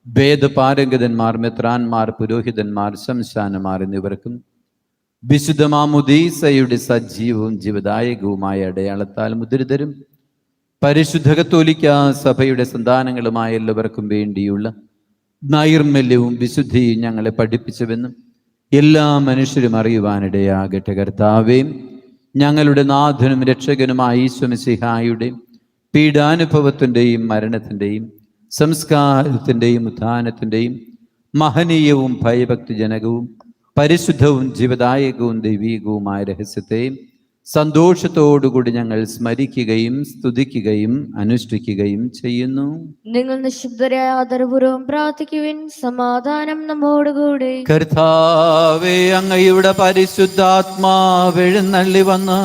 വേദപാരംഗതന്മാർ, മെത്രാന്മാർ, പുരോഹിതന്മാർ, ശംശാനമാർ എന്നിവർക്കും വിശുദ്ധ മാമുദീസയുടെ സജീവവും ജീവദായകവുമായ അടയാളത്താൽ മുദ്രിതരും പരിശുദ്ധ കത്തോലിക്ക സഭയുടെ സന്താനങ്ങളുമായ എല്ലാവർക്കും വേണ്ടിയുള്ള നൈർമല്യവും വിശുദ്ധിയും ഞങ്ങളെ പഠിപ്പിച്ചുവെന്നും എല്ലാ മനുഷ്യരും അറിയുവാനിടയാകട്ടെ. കർത്താവേ, ഞങ്ങളുടെ നാഥനും രക്ഷകനുമായ ഈശോ മിശിഹായുടെ പീഡാനുഭവത്തിൻ്റെയും മരണത്തിൻ്റെയും സംസ്കാരത്തിൻ്റെയും ഉത്ഥാനത്തിൻ്റെയും മഹനീയവും ഭയഭക്തിജനകവും പരിശുദ്ധവും ജീവദായകവും ദൈവീകവുമായ രഹസ്യത്തെയും സന്തോഷത്തോടുകൂടി ഞങ്ങൾ സ്മരിക്കുകയും സ്തുതിക്കുകയും അനുഷ്ഠിക്കുകയും ചെയ്യുന്നു. നിങ്ങൾ നിശബ്ദരായ ആദരപൂർവ്വം പ്രാർത്ഥിക്കുവിൻ. സമാധാനം നമ്മോടുകൂടെ. കർത്താവേ, അങ്ങയുടെ പരിശുദ്ധാത്മാവ് എഴുന്നള്ളി വന്ന്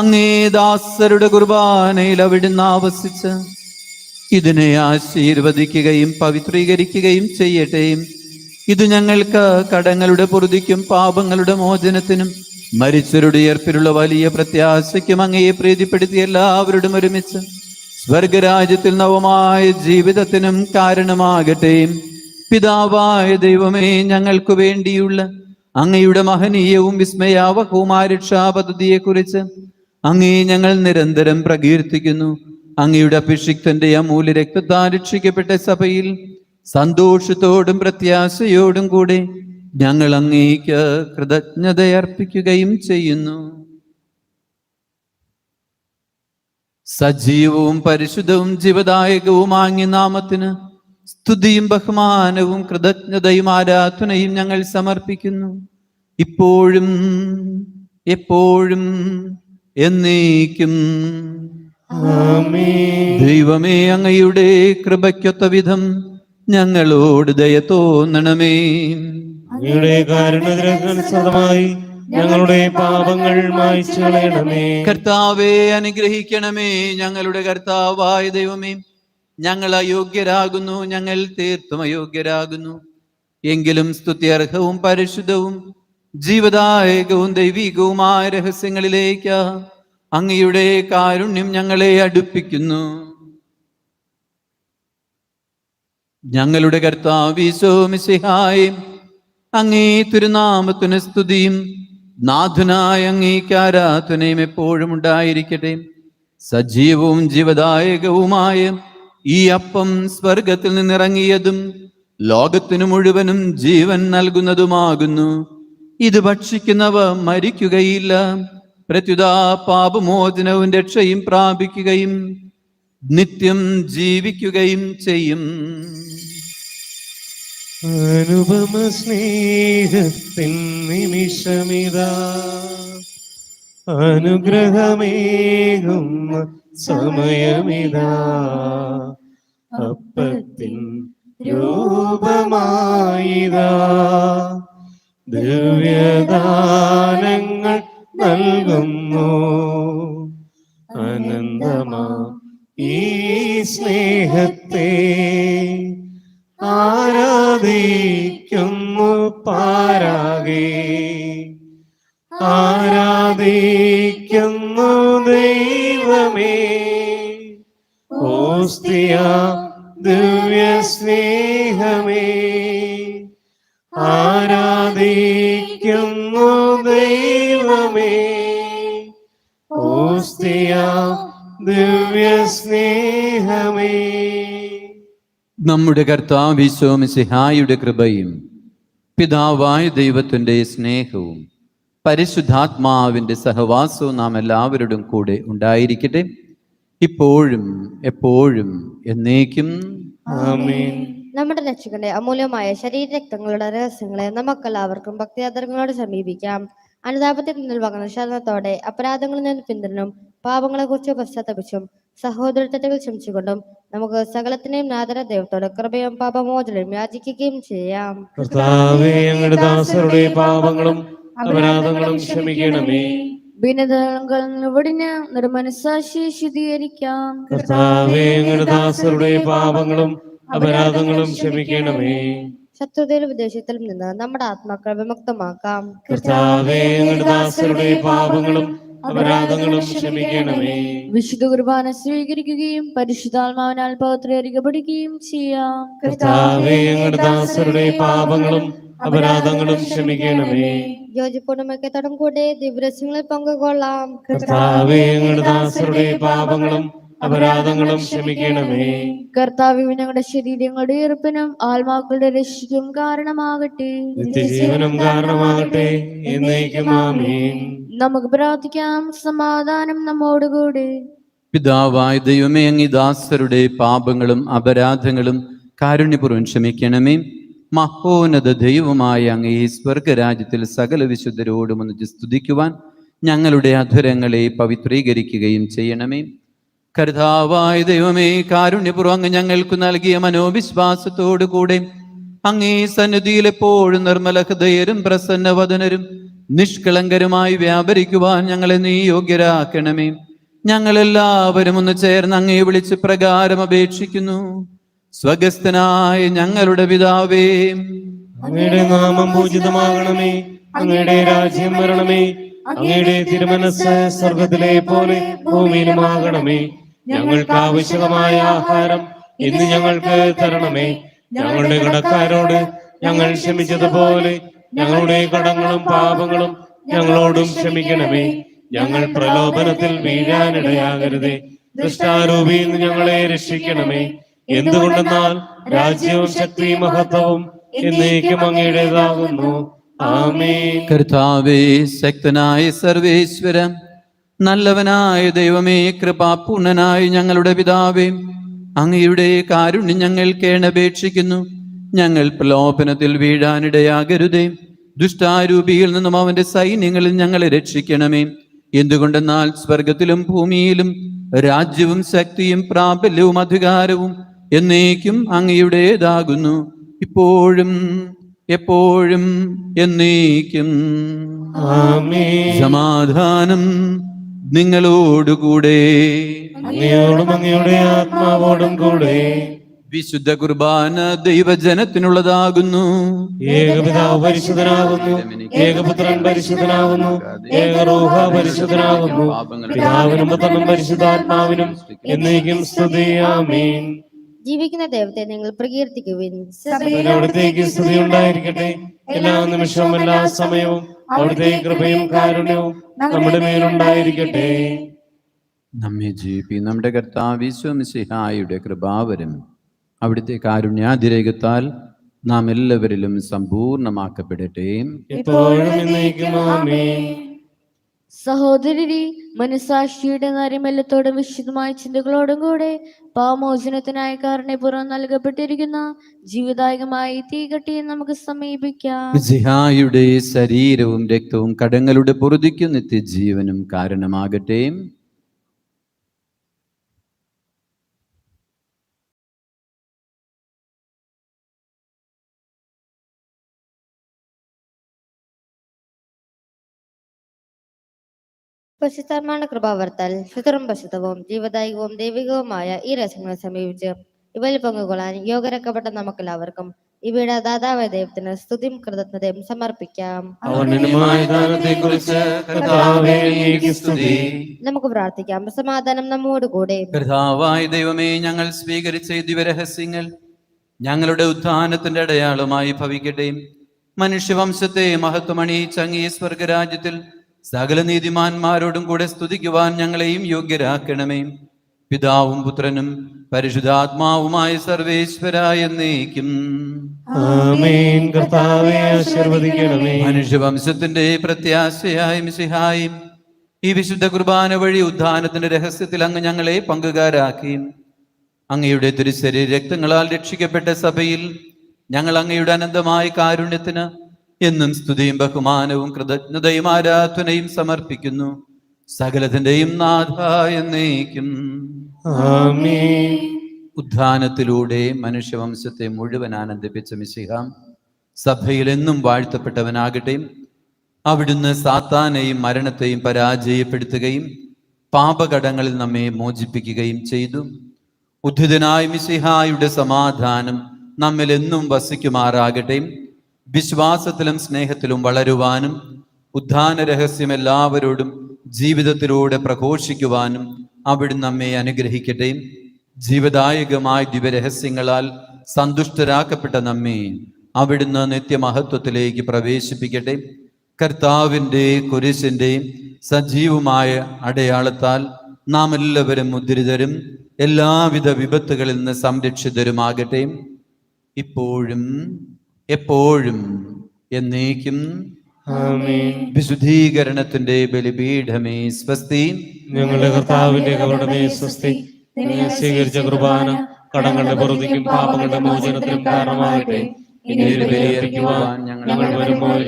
അങ്ങേ ദാസരുടെ കുർബാനയിൽ അവിടുന്ന് ആവസിച്ച് ഇതിനെ ആശീർവദിക്കുകയും പവിത്രീകരിക്കുകയും ചെയ്യട്ടെ. ഇത് ഞങ്ങൾക്ക് കടങ്ങളുടെ പൊറുതിക്കും പാപങ്ങളുടെ മോചനത്തിനും മരിച്ചവരുടെ ഉയർപ്പിലുള്ള വലിയ പ്രത്യാശയ്ക്കും അങ്ങയെ പ്രീതിപ്പെടുത്തി എല്ലാവരോടും ഒരുമിച്ച് സ്വർഗരാജ്യത്തിൽ നവമായ ജീവിതത്തിനും കാരണമാകട്ടെ. പിതാവായ ദൈവമേ, ഞങ്ങൾക്ക് വേണ്ടിയുള്ള അങ്ങയുടെ മഹനീയവും വിസ്മയാവഹവുമായ രക്ഷാപദ്ധതിയെക്കുറിച്ച് അങ്ങേ ഞങ്ങൾ നിരന്തരം പ്രകീർത്തിക്കുന്നു. അങ്ങയുടെ അഭിഷിക്തന്റെ അമൂല്യ രക്തത്താൽ രക്ഷിക്കപ്പെട്ട സഭയിൽ സന്തോഷത്തോടും പ്രത്യാശയോടും കൂടെ ഞങ്ങൾ അങ്ങേക്ക് കൃതജ്ഞതയർപ്പിക്കുകയും ചെയ്യുന്നു. സജീവവും പരിശുദ്ധവും ജീവദായകവും അങ്ങേ നാമത്തിന് സ്തുതിയും ബഹുമാനവും കൃതജ്ഞതയും ആരാധനയും ഞങ്ങൾ സമർപ്പിക്കുന്നു, ഇപ്പോഴും എപ്പോഴും എന്നേക്കും. ദൈവമേ, അങ്ങയുടെ കൃപയ്ക്കൊത്ത വിധം ഞങ്ങളോട് ദയ തോന്നണമേ. അങ്ങയുടെ കാരുണ്യത്തിനനുസൃതമായി ഞങ്ങളുടെ പാപങ്ങൾ മായ്ച്ചു കളയണമേ. കർത്താവേ, അനുഗ്രഹിക്കണമേ. ഞങ്ങളുടെ കർത്താവായ ദൈവമേ, ഞങ്ങൾ അയോഗ്യരാകുന്നു, ഞങ്ങൾ തീർത്തും അയോഗ്യരാകുന്നു. എങ്കിലും സ്തുത്യർഹവും പരിശുദ്ധവും ജീവദായകവും ദൈവികവുമായ രഹസ്യങ്ങളിലേക്ക് അങ്ങയുടെ കാരുണ്യം ഞങ്ങളെ അടുപ്പിക്കുന്നു. ഞങ്ങളുടെ കർത്താവ് ഈശോ മിശിഹായേ, അങ്ങേ തിരുനാമത്തിന് സ്തുതിയും നാഥനായ അങ്ങേക്ക് ആരാധനയും എപ്പോഴും ഉണ്ടായിരിക്കട്ടെ. സജീവവും ജീവദായകവുമായ ഈ അപ്പം സ്വർഗത്തിൽ നിന്നിറങ്ങിയതും ലോകത്തിനു മുഴുവനും ജീവൻ നൽകുന്നതുമാകുന്നു. ഇത് ഭക്ഷിക്കുന്നവ മരിക്കുകയില്ല, പ്രത്യുതാ പാപമോചനവും രക്ഷയും പ്രാപിക്കുകയും നിത്യം ജീവിക്കുകയും ചെയ്യും. അനുപമ സ്നേഹത്തിൻ നിമിഷമിതാ, അനുഗ്രഹമേകും സമയമിതാ. അപ്പത്തിൻ രൂപമായിതാ, ദിവ്യദാനങ്ങൾ നൽകുന്നു. അനന്തമാ ഈ സ്നേഹത്തെ ആരാധിക്കുന്നു പാരാകെ, ആരാധിക്കുന്നു ദൈവമേ. ഓസ്തിയ ദിവ്യ സ്നേഹമേ, ആരാധിക്കുന്നു ദൈവമേ. ഓസ്തിയ ദിവ്യ സ്നേഹമേ. നമ്മുടെ കർത്താവ് ഈശോ മിശിഹായുടെ കൃപയും പിതാവായ ദൈവത്തിൻ്റെ സ്നേഹവും പരിശുദ്ധാത്മാവിൻ്റെ സഹവാസവും നാം എല്ലാവരോടും കൂടെ ഉണ്ടായിരിക്കട്ടെ, ഇപ്പോഴും എപ്പോഴും എന്നേക്കും. ആമേൻ. നമ്മുടെ രക്ഷകന്റെ അമൂല്യമായ ശരീരരക്തങ്ങളുടെ രഹസ്യങ്ങളെ നമുക്കെല്ലാവർക്കും ഭക്തിയാദരങ്ങളോട് സമീപിക്കാം. അനുതാപത്തിൽ നിന്നിൽ പകർന്ന ശരണത്തോടെ അപരാധങ്ങളിൽ നിന്ന് പിന്തിരിഞ്ഞും പാപങ്ങളെ കുറിച്ച് പശ്ചാത്തപിച്ചും സഹോദരത്വത്തിൽ ക്ഷമിച്ചുകൊണ്ടും നമുക്ക് സകലത്തിനെയും നാഥന ദൈവത്തോട് കൃപയും പാപമോചനവും യാചിക്കുകയും ചെയ്യാം. കർത്താവേ, ഞങ്ങളുടെ ദാസരുടെ പാപങ്ങളും അപരാധങ്ങളും ക്ഷമിക്കണമേ. ഭിന്നതകളിന് നിർമ്മനസാക്ഷിയെ ശുദ്ധീകരിക്കാം. കർത്താവേ, ഞങ്ങളുടെ ദാസരുടെ പാപങ്ങളും അപരാധങ്ങളും ക്ഷമിക്കണമേ. ശത്രുതയിലും വിദേശത്തിലും നിന്ന് നമ്മുടെ ആത്മാക്കൾ വിമുക്തമാക്കാം. കർത്താവേ, ഞങ്ങളുടെ ദാസരുടെ പാപങ്ങളും അപരാധങ്ങളും ക്ഷമിക്കണമേ. വിശുദ്ധ കുർബാന സ്വീകരിക്കുകയും പരിശുദ്ധാത്മാവിനാൽ പവിത്രീകരിക്കപ്പെടുകയും ചെയ്യാം. കർത്താവേ, ഞങ്ങളുടെ ദാസരുടെ പാപങ്ങളും അപരാധങ്ങളും ക്ഷമിക്കണമേ. യോജിപ്പോടും ഐക്യത്തോടും കൂടെ ദിവ്യരഹസ്യങ്ങളിൽ പങ്കുകൊള്ളാം. കർത്താവേ, ഞങ്ങളുടെ ദാസരുടെ പാപങ്ങളും അപരാധങ്ങളും ക്ഷമിക്കണമേ. കർത്താവ് ഞങ്ങളുടെ ശരീരങ്ങളുടെ ഈർപ്പിനും ആത്മാക്കളുടെ രക്ഷയ്ക്കും കാരണമാകട്ടെ. നിത്യജീവനം കാരണമാകട്ടെ. എന്നേക്കും ആമേൻ. നമുക്ക് പ്രാർത്ഥിക്കാം. സമാധാനം നമ്മോടുകൂടെ. പിതാവായ ദൈവമേ, അങ്ങ് ദാസരുടെ പാപങ്ങളും അപരാധങ്ങളും കാരുണ്യപൂർവ്വം ക്ഷമിക്കണമേ. മഹോന്നത ദൈവമായ അങ്ങ് ഈ സ്വർഗരാജ്യത്തിൽ സകല വിശുദ്ധരോടും ഒന്നിച്ച് സ്തുതിക്കുവാൻ ഞങ്ങളുടെ അധരങ്ങളെ പവിത്രീകരിക്കുകയും ചെയ്യണമേ. കർത്താവായ ദൈവമേ, കാരുണ്യപൂർവ്വം അങ്ങ് ഞങ്ങൾക്ക് നൽകിയ മനോവിശ്വാസത്തോടു കൂടെ അങ്ങേ സന്നിധിയിൽ എപ്പോഴും നിർമ്മല ഹൃദയരും പ്രസന്നവദനരും നിഷ്കളങ്കരുമായി വ്യാപരിക്കുവാൻ ഞങ്ങളെ നീ യോഗ്യരാക്കണമേ. ഞങ്ങളെല്ലാവരും ഒന്ന് ചേർന്ന് അങ്ങയെ വിളിച്ച് പ്രകാരം അപേക്ഷിക്കുന്നു. സ്വഗസ്ഥനായ ഞങ്ങളുടെ പിതാവേ, അങ്ങയുടെ നാമം പൂജിതമാകണമേ. അങ്ങയുടെ രാജ്യം വരണമേ. അങ്ങയുടെ തിരുമനസ് സ്വർഗത്തിലെ പോലെ ഭൂമിയിലുമാകണമേ. ഞങ്ങൾക്ക് ആവശ്യമായ ആഹാരം ഇന്ന് ഞങ്ങൾക്ക് തരണമേ. ഞങ്ങളുടെ കടക്കാരോട് ഞങ്ങൾ ക്ഷമിച്ചതുപോലെ ഞങ്ങളുടെ കടങ്ങളും പാപങ്ങളും ഞങ്ങളോടും ക്ഷമിക്കണമേ. ഞങ്ങൾ പ്രലോഭനത്തിൽ വീഴാനിടയാകരുതേ. ദുഷ്ടാരൂപിയിൽ നിന്ന് ഞങ്ങളെ രക്ഷിക്കണമേ. എന്തുകൊണ്ടെന്നാൽ രാജ്യവും ശക്തിയും മഹത്വവും എന്നേക്കും അങ്ങയുടേതാകുന്നു. ആമേൻ. കർത്താവേ, ശക്തനായ സർവേശ്വര, നല്ലവനായ ദൈവമേ, കൃപാപൂർണനായ ഞങ്ങളുടെ പിതാവേ, അങ്ങയുടെ കാരുണ്യം ഞങ്ങൾ കേണപേക്ഷിക്കുന്നു. ഞങ്ങൾ പ്രലോഭനത്തിൽ വീഴാനിടയാകരുതേ. ദുഷ്ടാരൂപിയിൽ നിന്നും അവന്റെ സൈന്യങ്ങളിൽ ഞങ്ങളെ രക്ഷിക്കണമേ. എന്തുകൊണ്ടെന്നാൽ സ്വർഗത്തിലും ഭൂമിയിലും രാജ്യവും ശക്തിയും പ്രാബല്യവും അധികാരവും എന്നേക്കും അങ്ങയുടേതാകുന്നു, ഇപ്പോഴും എപ്പോഴും എന്നേക്കും. ആമേൻ. സമാധാനം നിങ്ങളോടുകൂടെ. അങ്ങയോടും അങ്ങയുടെ ആത്മാവോടും കൂടെ. വിശുദ്ധ കുർബാന ദൈവജനത്തിനുള്ളതാകുന്നു. ഏകപിതാവ് പരിശുദ്ധനാകുന്നു. ഏകപുത്രൻ പരിശുദ്ധനാകുന്നു. ഏകറൂഹ പരിശുദ്ധനാകുന്നു. പിതാവിനും പുത്രനും പരിശുദ്ധാത്മാവിനും എന്നേക്കും സ്തുതി. ആമേൻ. ജീവിക്കുന്ന ദൈവത്തെ നിങ്ങൾ പ്രകീർത്തിക്കുവിൻ. അവിടത്തേക്ക് സ്തുതി ഉണ്ടായിരിക്കട്ടെ. എല്ലാ നിമിഷവും എല്ലാ സമയവും അവിടുത്തെ കൃപയും കാരുണ്യവും നമ്മുടെ മേലുണ്ടായിരിക്കട്ടെ. നമ്മെ ജീവിപ്പിക്കും നമ്മുടെ കർത്താവ് ഈശോ മിശിഹായുടെ കൃപാവരം അവിടുത്തെ കാരുണ്യാതിരേകത്താൽ നാം എല്ലാവരിലും സമ്പൂർണമാക്കപ്പെടട്ടെ. എപ്പോഴും എന്നേക്കും ആമേൻ. സഹോദരരെ, മനസാക്ഷിയുടെ നരിമെല്ലത്തോടും വിശുദ്ധമായ ചിന്തകളോടും കൂടെ പാമോചനത്തിനായി കാരുണ്യപൂർവ്വം നൽകപ്പെട്ടിരിക്കുന്ന ജീവദായകമായി തീകട്ടിയെ നമുക്ക് സമീപിക്കാം. മിശിഹായുടെ ശരീരവും രക്തവും കടങ്ങളുടെ പൊറുതിക്കും നിത്യജീവനും കാരണമാകട്ടെ. പരിശുദ്ധാത്മാവിന്റെ കൃപാവർത്താൽ ശുദ്ധവും പരിശുദ്ധവും ജീവദായകവും ദൈവികവുമായ ഈ രഹസ്യങ്ങളെ സമീപിച്ച് ഇവയിൽ പങ്കുകൊള്ളാൻ യോഗ്യരാക്കപ്പെട്ട നമുക്കെല്ലാവർക്കും ഇവയുടെ ദാതാവായ ദൈവത്തിന് സ്തുതിയും കൃതജ്ഞതയും സമർപ്പിക്കാം. നമുക്ക് പ്രാർത്ഥിക്കാം. സമാധാനം നമ്മോടുകൂടെ. കർത്താവായ ദൈവമേ, ഞങ്ങൾ സ്വീകരിച്ച ദിവ്യരഹസ്യങ്ങൾ ഞങ്ങളുടെ ഉത്ഥാനത്തിന്റെ അടയാളമായി ഭവിക്കട്ടെ. മനുഷ്യവംശത്തെ മഹത്വമണിയിച്ച അങ്ങേ സ്വർഗരാജ്യത്തിൽ സകല നീതിമാന്മാരോടും കൂടെ സ്തുതിക്കുവാൻ ഞങ്ങളെയും യോഗ്യരാക്കണമേ. പിതാവും പുത്രനും പരിശുദ്ധാത്മാവുമായ സർവേശ്വരായ എന്നേക്കും. ആമേൻ. കർത്താവേ, ആശീർവദിക്കണമേ. മനുഷ്യവംശത്തിന്റെ പ്രത്യാശയായ മിശിഹായും ഈ വിശുദ്ധ കുർബാന വഴി ഉദ്ധാനത്തിന്റെ രഹസ്യത്തിൽ അങ്ങ് ഞങ്ങളെ പങ്കുകാരാക്കി. അങ്ങയുടെ തിരുശരീര രക്തങ്ങളാൽ രക്ഷിക്കപ്പെട്ട സഭയിൽ ഞങ്ങൾ അങ്ങയുടെ അനന്തമായ കാരുണ്യത്തിന് എന്നും സ്തുതിയും ബഹുമാനവും കൃതജ്ഞതയും ആരാധനയും സമർപ്പിക്കുന്നു. സകലത്തിന്റെയും നാഥ എന്നേക്കും. ആമേൻ. ഉദ്ധാനത്തിലൂടെ മനുഷ്യവംശത്തെ മുഴുവൻ ആനന്ദിപ്പിച്ച മിശിഹ സഭയിൽ എന്നും വാഴ്ത്തപ്പെട്ടവനാകട്ടെ. അവിടുന്ന് സാത്താനെയും മരണത്തെയും പരാജയപ്പെടുത്തുകയും പാപകടങ്ങളിൽ നമ്മെ മോചിപ്പിക്കുകയും ചെയ്തു. ഉദ്ധിതനായ മിശിഹായുടെ സമാധാനം നമ്മിൽ എന്നും വസിക്കുമാറാകട്ടെ. വിശ്വാസത്തിലും സ്നേഹത്തിലും വളരുവാനും ഉദ്ധാന രഹസ്യം എല്ലാവരോടും ജീവിതത്തിലൂടെ പ്രഘോഷിക്കുവാനും അവിടുന്ന് നമ്മെ അനുഗ്രഹിക്കട്ടെ. ജീവദായകമായ ദിവ്യരഹസ്യങ്ങളാൽ സന്തുഷ്ടരാക്കപ്പെട്ട നമ്മെ അവിടുന്ന് നിത്യമഹത്വത്തിലേക്ക് പ്രവേശിപ്പിക്കട്ടെ. കർത്താവിൻ്റെ കുരിശിൻ്റെ സജീവമായ അടയാളത്താൽ നാം എല്ലാവരും മുദ്രിതരും എല്ലാവിധ വിപത്തുകളിൽ നിന്ന് സംരക്ഷിതരുമാകട്ടെ. ഇപ്പോഴും എപ്പോഴും എന്നേക്കും ആമേൻ. വിശുദ്ധീകരണത്തിന്റെ ബലിപീഠമേ സ്വസ്തി. ഞങ്ങളുടെ കർത്താവിന്റെ കവറുടെ സ്വസ്തി. നിങ്ങൾ സ്വീകരിച്ച കുർബാന കടങ്ങളുടെ പുറത്തേക്കും പാപങ്ങളുടെ മോചനത്തിനും കാരണമാകട്ടെ. ഇനി ഒരു ബലിയർപ്പിക്കുവാൻ ഞങ്ങൾ വരുമ്പോൾ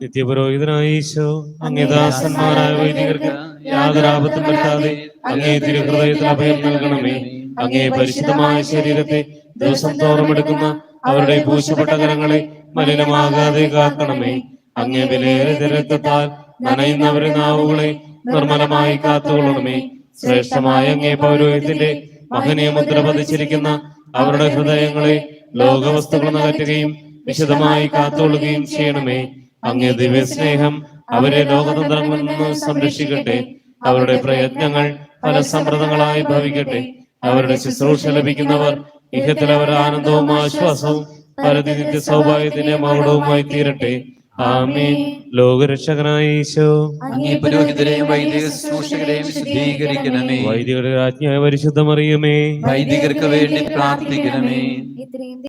നിത്യപുരോഹിതനായ ഈശോ അങ്ങേ ദാസന്മാരായ വൈദികർക്ക് യാതൊരു ആപത്തും വരുത്താതെ അങ്ങേ തിരുഹൃദയത്തിൽ അഭയം നൽകണമേ. അങ്ങേ പരിശുദ്ധമായ ശരീരത്തെ ദിവസം തോറും എടുക്കുന്ന അവരുടെ പൂശപ്പെട്ട കരങ്ങളെ മലിനമാകാതെ കാക്കണമേ. അങ്ങേ വിലയേറിയ രക്തത്താൽ നനയുന്നവരെ നാവുകളെ നിർമ്മലമായി കാത്തുകൊള്ളണമേ. ശ്രേഷ്ഠമായ അങ്ങേ പൗരോഹിത്യത്തിന്റെ മഹനീയ മുദ്ര പതിച്ചിരിക്കുന്ന അവരുടെ ഹൃദയങ്ങളെ ലോകവസ്തുക്കൾ നകറ്റുകയും വിശദമായി കാത്തുകൊള്ളുകയും ചെയ്യണമേ. അങ്ങേ ദിവ്യ സ്നേഹം അവരെ ലോകതന്ത്രങ്ങളിൽ നിന്ന് സംരക്ഷിക്കട്ടെ. അവരുടെ പ്രയത്നങ്ങൾ ഫലസമൃദ്ധങ്ങളായി ഭവിക്കട്ടെ. അവരുടെ ശുശ്രൂഷ ലഭിക്കുന്നവർ ഇഹത്തിൽ അവരുടെ ആനന്ദവും ആശ്വാസവും പരതി നിത്യ സൗഭാഗ്യത്തിന്റെ മകുടവുമായി തീരട്ടെ. ആമേൻ. ലോകരക്ഷകനായ ഈശോ അങ്ങേ പുരോഹിതരെയും വൈദിക ശുശ്രൂഷകരെയും വിശുദ്ധീകരിക്കണമേ. വൈദികരുടെ രാജ്ഞിയായ പരിശുദ്ധ മറിയമേ വൈദികർക്ക് വേണ്ടി പ്രാർത്ഥിക്കണമേ. ഇത്രയും